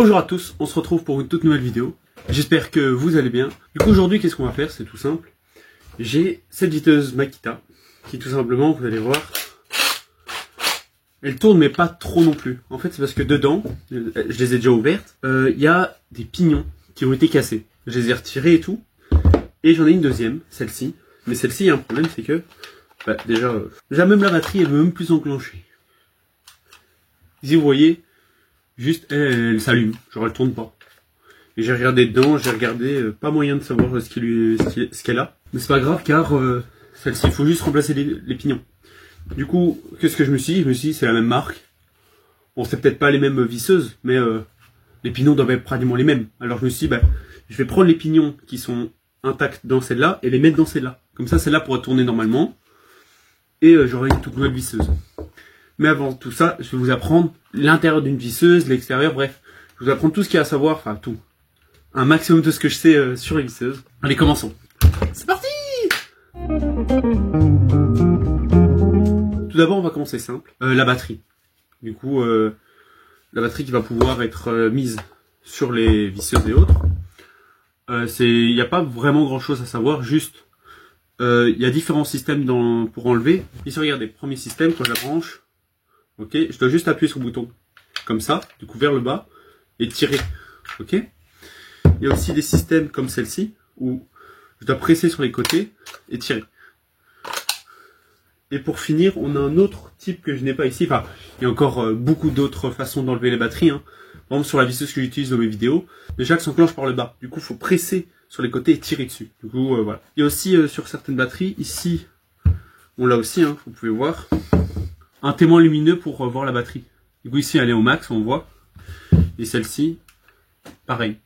Bonjour à tous, on se retrouve pour une toute nouvelle vidéo. J'espère que vous allez bien. Du coup aujourd'hui qu'est-ce qu'on va faire? C'est tout simple. J'ai cette vitreuse Makita qui tout simplement, vous allez voir, elle tourne mais pas trop non plus. En fait c'est parce que dedans, je les ai déjà ouvertes, il y a des pignons qui ont été cassés. Je les ai retirés et tout. Et j'en ai une deuxième, celle-ci. Mais celle-ci, il y a un problème, c'est que déjà même la batterie elle veut même plus enclencher. Ici vous voyez, juste elle s'allume, genre elle tourne pas. Et j'ai regardé dedans, j'ai regardé, pas moyen de savoir ce qu'elle a. Mais c'est pas grave car celle-ci, il faut juste remplacer les pignons. Du coup, qu'est-ce que je me suis dit? Je me suis dit c'est la même marque. Bon, c'est peut-être pas les mêmes visseuses, mais les pignons doivent être pratiquement les mêmes. Alors je me suis dit, je vais prendre les pignons qui sont intacts dans celle-là et les mettre dans celle-là. Comme ça, celle-là pourra tourner normalement. Et j'aurai une toute nouvelle visseuse. Mais avant tout ça, je vais vous apprendre l'intérieur d'une visseuse, l'extérieur, bref. Je vais vous apprendre tout ce qu'il y a à savoir, enfin tout. Un maximum de ce que je sais sur les visseuses. Allez, commençons. C'est parti! Tout d'abord, on va commencer simple. La batterie. Du coup, la batterie qui va pouvoir être mise sur les visseuses et autres. Il n'y a pas vraiment grand chose à savoir, juste il y a différents systèmes pour enlever. Ici, regardez, premier système, quand je la branche, ok, je dois juste appuyer sur le bouton, comme ça, du coup vers le bas, et tirer, ok. Il y a aussi des systèmes comme celle-ci, où je dois presser sur les côtés et tirer. Et pour finir, on a un autre type que je n'ai pas ici, enfin, il y a encore beaucoup d'autres façons d'enlever les batteries, hein. Par exemple, sur la visseuse que j'utilise dans mes vidéos, déjà elle s'enclenche par le bas, du coup il faut presser sur les côtés et tirer dessus. Du coup, voilà. Il y a aussi sur certaines batteries, ici, on l'a aussi, hein, vous pouvez voir, un témoin lumineux pour voir la batterie. Du coup ici elle est au max, on voit. Et celle-ci, pareil.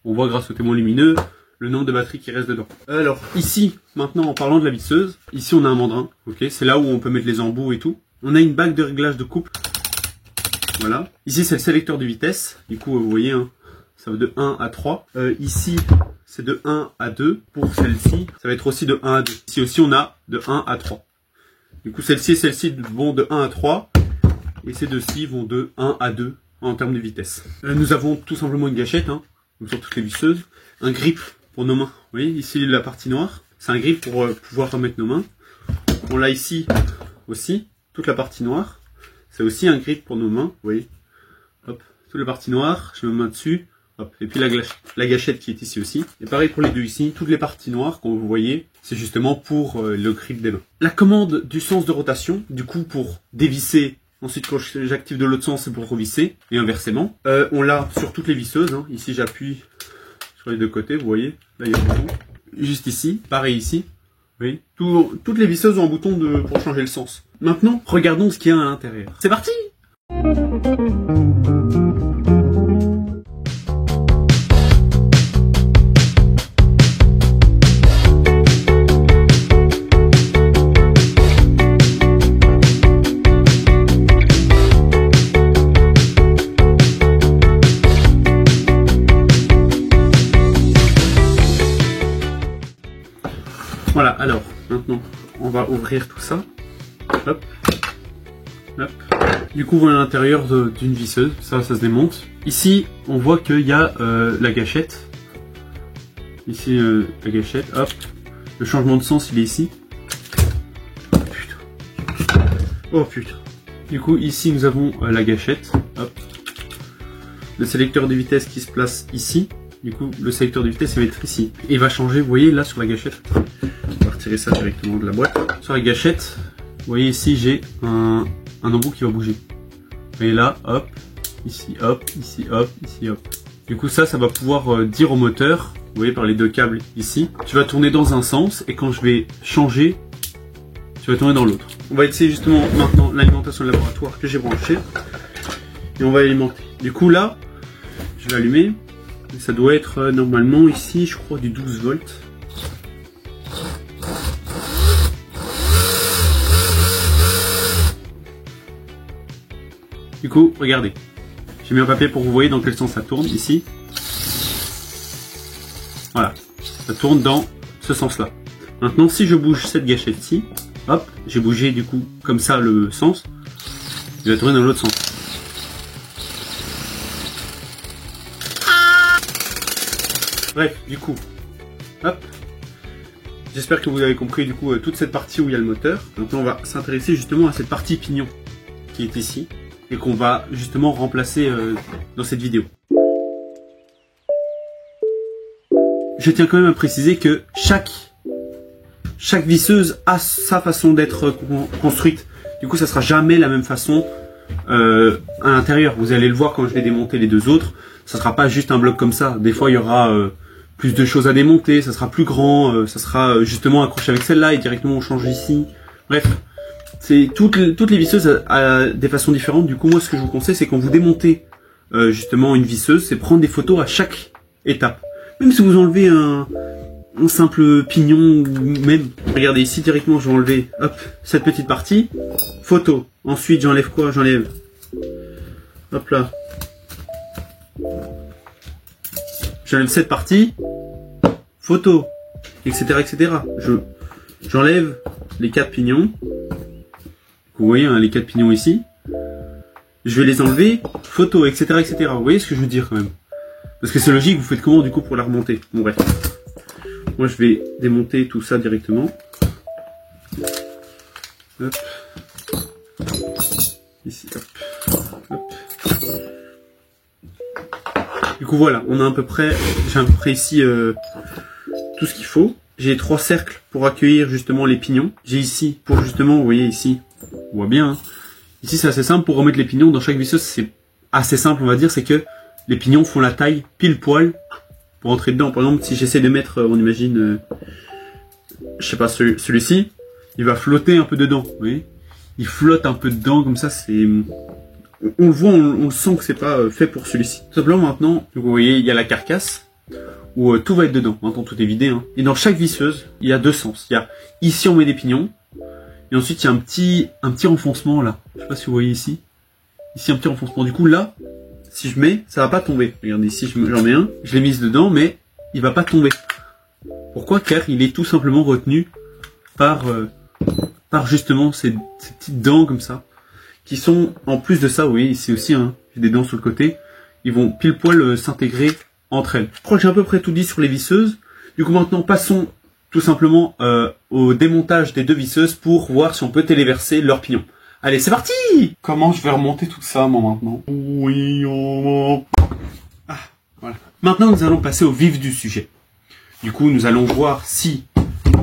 On voit grâce au témoin lumineux le nombre de batteries qui reste dedans. Alors ici, maintenant en parlant de la visseuse, ici on a un mandrin, ok, c'est là où on peut mettre les embouts et tout. On a une bague de réglage de couple. Voilà. Ici c'est le sélecteur de vitesse. Du coup vous voyez, hein, ça va de 1 à 3. Ici c'est de 1 à 2. Pour celle-ci, ça va être aussi de 1 à 2. Ici aussi on a de 1 à 3. Du coup celle-ci et celle-ci vont de 1 à 3. Et ces deux-ci vont de 1 à 2 en termes de vitesse. Nous avons tout simplement une gâchette, hein, comme sur toutes les visseuses. Un grip pour nos mains. Vous voyez ici la partie noire. C'est un grip pour pouvoir remettre nos mains. On l'a ici aussi, toute la partie noire. C'est aussi un grip pour nos mains. Vous voyez. Hop, toute la partie noire. Je mets ma main dessus. Hop. Et puis la gâchette qui est ici aussi. Et pareil pour les deux ici. Toutes les parties noires, comme vous voyez, c'est justement pour le grip des mains. La commande du sens de rotation, du coup pour dévisser. Ensuite, quand j'active de l'autre sens, c'est pour revisser. Et inversement. On l'a sur toutes les visseuses. Hein. Ici, j'appuie sur les deux côtés. Vous voyez. Là, il y a un bouton. Juste ici. Pareil ici. Vous voyez. Toutes les visseuses ont un bouton pour changer le sens. Maintenant, regardons ce qu'il y a à l'intérieur. C'est parti! Voilà, alors, maintenant, on va ouvrir tout ça. Hop. Hop. Du coup, voilà l'intérieur d'une visseuse. Ça se démonte. Ici, on voit qu'il y a la gâchette. Ici, la gâchette. Hop. Le changement de sens, il est ici. Oh putain. Oh putain. Du coup, ici, nous avons la gâchette. Hop. Le sélecteur de vitesse qui se place ici. Du coup, le sélecteur de vitesse, il va être ici. Et il va changer, vous voyez, là, sur la gâchette. On va retirer ça directement de la boîte. Sur la gâchette, vous voyez ici, j'ai un embout qui va bouger. Vous voyez là, hop, ici, hop, ici, hop, ici, hop. Du coup, ça va pouvoir dire au moteur, vous voyez, par les deux câbles ici, tu vas tourner dans un sens, et quand je vais changer, tu vas tourner dans l'autre. On va essayer justement maintenant l'alimentation de laboratoire que j'ai branchée. Et on va alimenter. Du coup, là, je vais allumer. Ça doit être normalement ici, je crois, du 12 volts. Du coup, regardez. J'ai mis un papier pour que vous voyez dans quel sens ça tourne, ici. Voilà. Ça tourne dans ce sens-là. Maintenant, si je bouge cette gâchette-ci, hop, j'ai bougé du coup comme ça le sens, il va tourner dans l'autre sens. Bref, du coup, hop. J'espère que vous avez compris du coup toute cette partie où il y a le moteur. Maintenant on va s'intéresser justement à cette partie pignon qui est ici et qu'on va justement remplacer dans cette vidéo. Je tiens quand même à préciser que chaque visseuse a sa façon d'être construite. Du coup ça sera jamais la même façon à l'intérieur. Vous allez le voir quand je vais démonter les deux autres. Ça sera pas juste un bloc comme ça. Des fois il y aura plus de choses à démonter, ça sera plus grand, ça sera justement accroché avec celle-là et directement on change ici. Bref, c'est toutes les visseuses à des façons différentes. Du coup moi ce que je vous conseille c'est quand vous démontez justement une visseuse, c'est prendre des photos à chaque étape. Même si vous enlevez un simple pignon ou même, regardez ici directement je vais enlever hop, cette petite partie, photo. Ensuite j'enlève quoi? J'enlève, hop là, j'enlève cette partie, photo, etc. etc. J'enlève les 4 pignons. Vous voyez hein, les 4 pignons ici. Je vais les enlever, photo, etc. etc. Vous voyez ce que je veux dire quand même? Parce que c'est logique, vous faites comment du coup pour la remonter? Bon bref. Moi je vais démonter tout ça directement. Hop. Ici, hop. Hop. Du coup voilà, on a à peu près, j'ai à peu près ici tout ce qu'il faut. J'ai 3 cercles pour accueillir justement les pignons. J'ai ici pour justement, vous voyez ici, on voit bien. Hein. Ici c'est assez simple pour remettre les pignons dans chaque visseuse, c'est assez simple on va dire, c'est que les pignons font la taille pile poil pour entrer dedans. Par exemple si j'essaie de mettre, on imagine, je sais pas, celui-ci, il va flotter un peu dedans, vous voyez. Il flotte un peu dedans comme ça, c'est... On le voit, on le sent que c'est pas fait pour celui-ci. Tout simplement maintenant, vous voyez, il y a la carcasse où tout va être dedans. Maintenant tout est vidé. Hein. Et dans chaque visseuse, il y a deux sens. Il y a ici on met des pignons et ensuite il y a un petit renfoncement là. Je sais pas si vous voyez ici. Ici un petit renfoncement. Du coup là, si je mets, ça va pas tomber. Regardez ici, j'en mets un, je l'ai mis dedans, mais il va pas tomber. Pourquoi? Car il est tout simplement retenu par justement ces petites dents comme ça. Qui sont, en plus de ça, vous voyez ici aussi, hein, j'ai des dents sur le côté, ils vont pile poil s'intégrer entre elles. Je crois que j'ai à peu près tout dit sur les visseuses. Du coup maintenant passons tout simplement au démontage des deux visseuses pour voir si on peut téléverser leurs pignons. Allez c'est parti! Comment je vais remonter tout ça moi maintenant? Oui, ah, voilà. Maintenant nous allons passer au vif du sujet. Du coup nous allons voir si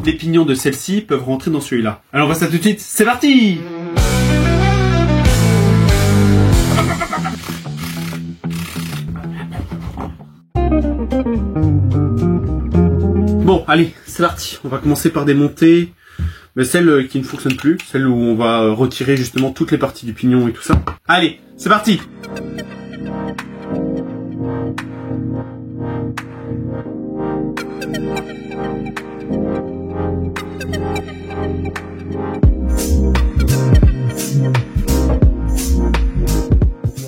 les pignons de celle-ci peuvent rentrer dans celui-là. Alors on va ça tout de suite, c'est parti! Bon, allez, c'est parti. On va commencer par démonter celle qui ne fonctionne plus, celle où on va retirer justement toutes les parties du pignon et tout ça. Allez, c'est parti.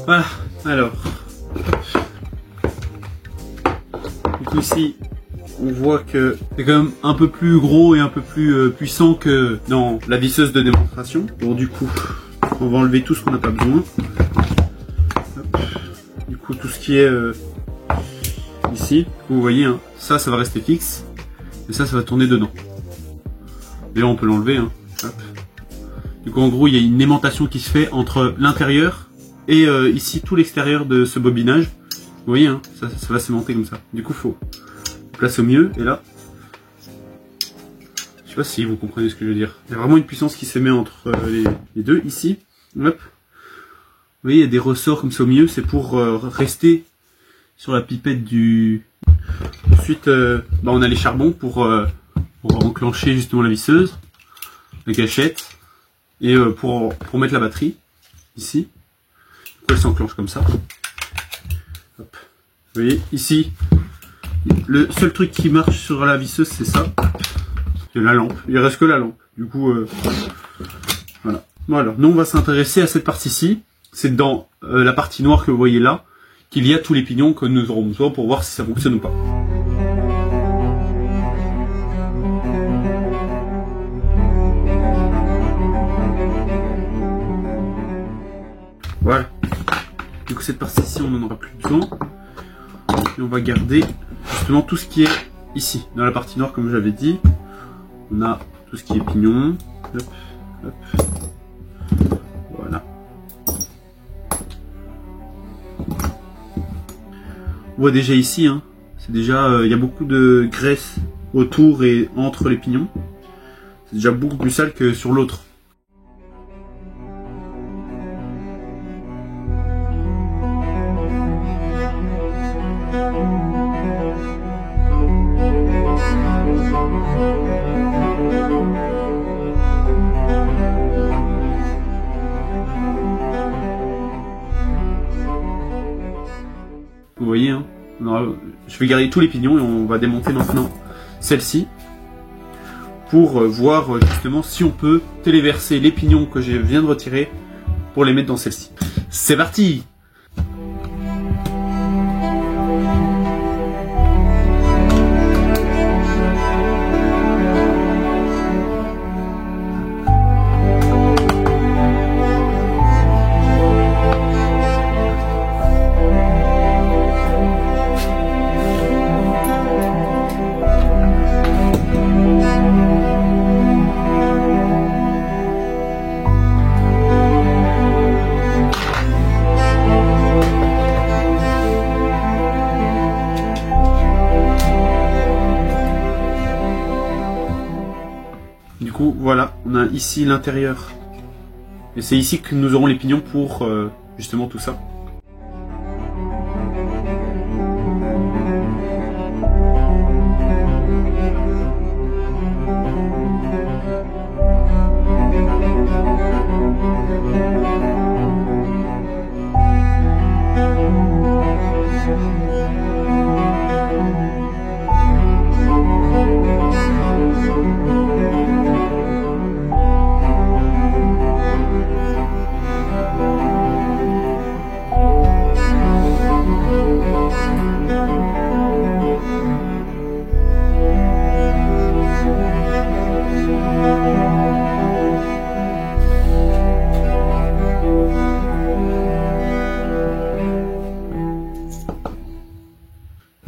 Voilà, alors. Du coup ici, on voit que c'est quand même un peu plus gros et un peu plus puissant que dans la visseuse de démonstration. Bon du coup, on va enlever tout ce qu'on n'a pas besoin. Hop. Du coup tout ce qui est ici, vous voyez, hein, ça va rester fixe. Et ça va tourner dedans. D'ailleurs on peut l'enlever. Hein. Hop. Du coup en gros il y a une aimantation qui se fait entre l'intérieur et ici tout l'extérieur de ce bobinage. Vous voyez, hein, ça va s'aimanter comme ça. Du coup faut placer au milieu et là, je sais pas si vous comprenez ce que je veux dire. Il y a vraiment une puissance qui se met entre les deux ici. Hop. Vous voyez, il y a des ressorts comme ça au milieu, c'est pour rester sur la pipette du... Ensuite, on a les charbons pour enclencher justement la visseuse, la gâchette, et pour mettre la batterie, ici. Elle s'enclenche comme ça. Hop. Vous voyez, ici, le seul truc qui marche sur la visseuse, c'est ça. C'est la lampe. Il reste que la lampe. Du coup, voilà. Voilà. Nous, on va s'intéresser à cette partie-ci. C'est dans la partie noire que vous voyez là, qu'il y a tous les pignons que nous aurons besoin pour voir si ça fonctionne ou pas. Voilà. Du coup cette partie-ci on n'en aura plus besoin. Et on va garder justement tout ce qui est ici, dans la partie nord, comme j'avais dit. On a tout ce qui est pignon. Hop, hop. Voilà. On voit déjà ici, hein, c'est déjà, il y a beaucoup de graisse autour et entre les pignons. C'est déjà beaucoup plus sale que sur l'autre. Vous voyez, hein, je vais garder tous les pignons et on va démonter maintenant celle-ci pour voir justement si on peut téléverser les pignons que je viens de retirer pour les mettre dans celle-ci. C'est parti! Du coup, voilà, on a ici l'intérieur. Et c'est ici que nous aurons les pignons pour justement tout ça.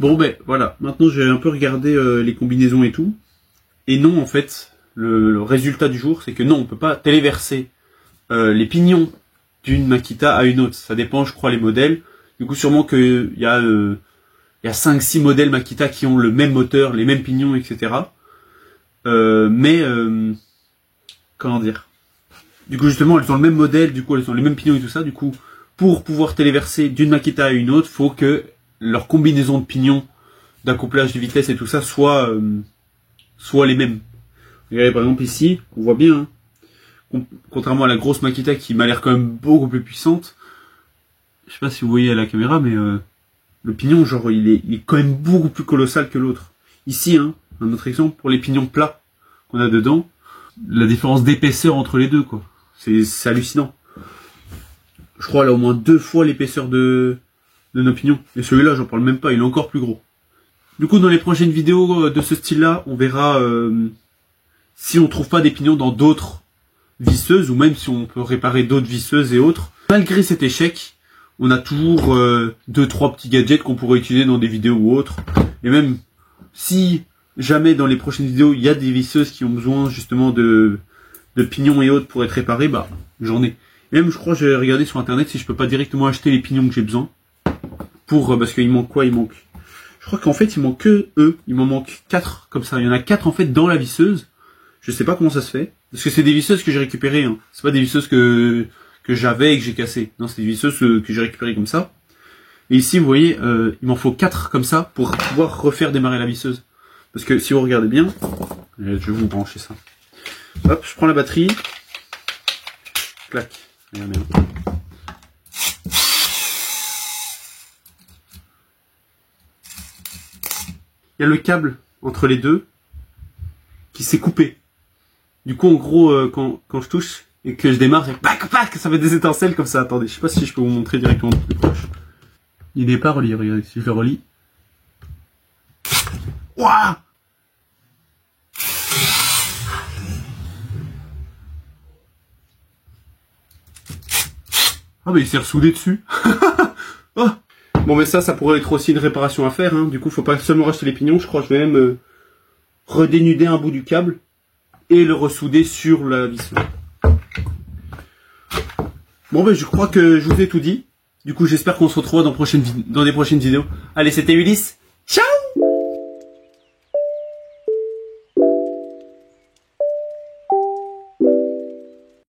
Bon ben voilà, maintenant j'ai un peu regardé les combinaisons et tout. Et non, en fait, le résultat du jour, c'est que non, on peut pas téléverser les pignons d'une Makita à une autre. Ça dépend, je crois, les modèles. Du coup, sûrement qu'il y a 5-6 modèles Makita qui ont le même moteur, les mêmes pignons, etc. Comment dire? Du coup, justement, elles ont le même modèle, du coup, elles ont les mêmes pignons et tout ça. Du coup, pour pouvoir téléverser d'une Makita à une autre, faut que leur combinaison de pignons, d'accouplage de vitesse et tout ça soit les mêmes. Regardez par exemple ici, on voit bien, hein, contrairement à la grosse Makita qui m'a l'air quand même beaucoup plus puissante. Je sais pas si vous voyez à la caméra, mais le pignon, genre, il est quand même beaucoup plus colossal que l'autre. Ici, hein, un autre exemple, pour les pignons plats qu'on a dedans, la différence d'épaisseur entre les deux, quoi. C'est hallucinant. Je crois là au moins 2 fois l'épaisseur de nos pignons. Et celui-là, j'en parle même pas, il est encore plus gros. Du coup, dans les prochaines vidéos de ce style-là, on verra si on trouve pas des pignons dans d'autres visseuses, ou même si on peut réparer d'autres visseuses et autres. Malgré cet échec, on a toujours 2-3 petits gadgets qu'on pourrait utiliser dans des vidéos ou autres. Et même si jamais dans les prochaines vidéos, il y a des visseuses qui ont besoin justement de pignons et autres pour être réparées, bah j'en ai. Et même, je crois, j'ai regardé sur internet si je peux pas directement acheter les pignons que j'ai besoin. Parce qu'il manque quoi? Je crois qu'en fait, il manque que eux. Il m'en manque 4 comme ça. Il y en a 4 en fait dans la visseuse. Je sais pas comment ça se fait. Parce que c'est des visseuses que j'ai récupérées. Hein. C'est pas des visseuses que j'avais et que j'ai cassées. Non, c'est des visseuses que j'ai récupérées comme ça. Et ici, vous voyez, il m'en faut 4 comme ça pour pouvoir refaire démarrer la visseuse. Parce que si vous regardez bien, je vais vous brancher ça. Hop, je prends la batterie. Clac. Regardez. Il y a le câble entre les deux qui s'est coupé. Du coup, en gros, quand je touche et que je démarre, ça fait des étincelles comme ça. Attendez, je sais pas si je peux vous montrer directement de plus proche. Il n'est pas relié, regardez, si je le relie. Ouah! Ah, mais il s'est ressoudé dessus. Oh. Bon, mais ça pourrait être aussi une réparation à faire, hein. Du coup, faut pas seulement racheter les pignons, je crois que je vais même redénuder un bout du câble et le ressouder sur la vis. Bon, ben je crois que je vous ai tout dit. Du coup, j'espère qu'on se retrouvera dans des prochaines vidéos. Allez, c'était Ulysse. Ciao!